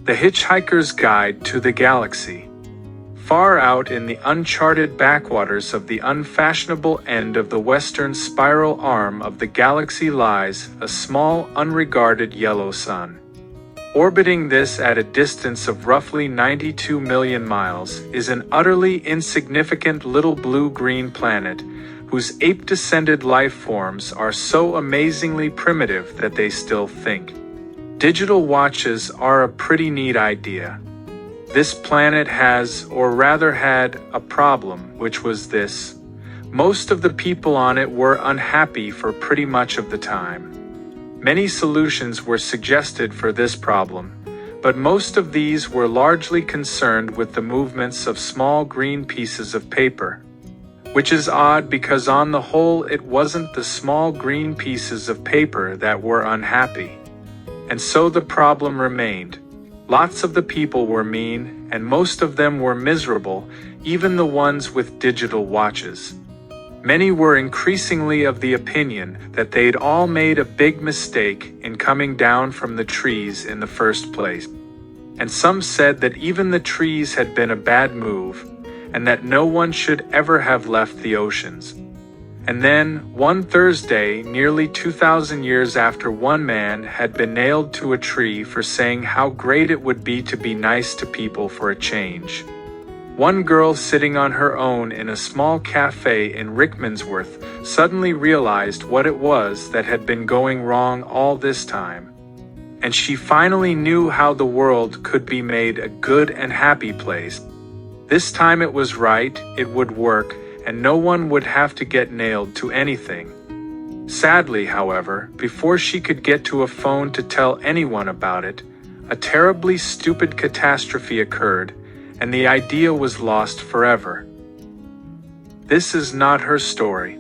The Hitchhiker's Guide to the Galaxy. Far out in the uncharted backwaters of the unfashionable end of the western spiral arm of the galaxy lies a small, unregarded yellow sun. Orbiting this at a distance of roughly 92 million miles is an utterly insignificant little blue-green planet whose ape-descended life forms are so amazingly primitive that they still think. Digital watches are a pretty neat idea. This planet has, or rather had, a problem, which was this. Most of the people on it were unhappy for pretty much of the time. Many solutions were suggested for this problem, but most of these were largely concerned with the movements of small green pieces of paper. Which is odd because on the whole it wasn't the small green pieces of paper that were unhappy. And so the problem remained. Lots of the people were mean, and most of them were miserable, even the ones with digital watches. Many were increasingly of the opinion that they'd all made a big mistake in coming down from the trees in the first place. And some said that even the trees had been a bad move, and that no one should ever have left the oceans. And then, one Thursday, nearly 2,000 years after one man had been nailed to a tree for saying how great it would be to be nice to people for a change, one girl sitting on her own in a small cafe in Rickmansworth suddenly realized what it was that had been going wrong all this time. And she finally knew how the world could be made a good and happy place. This time it was right, it would work, and no one would have to get nailed to anything. Sadly, however, before she could get to a phone to tell anyone about it, a terribly stupid catastrophe occurred, and the idea was lost forever. This is not her story.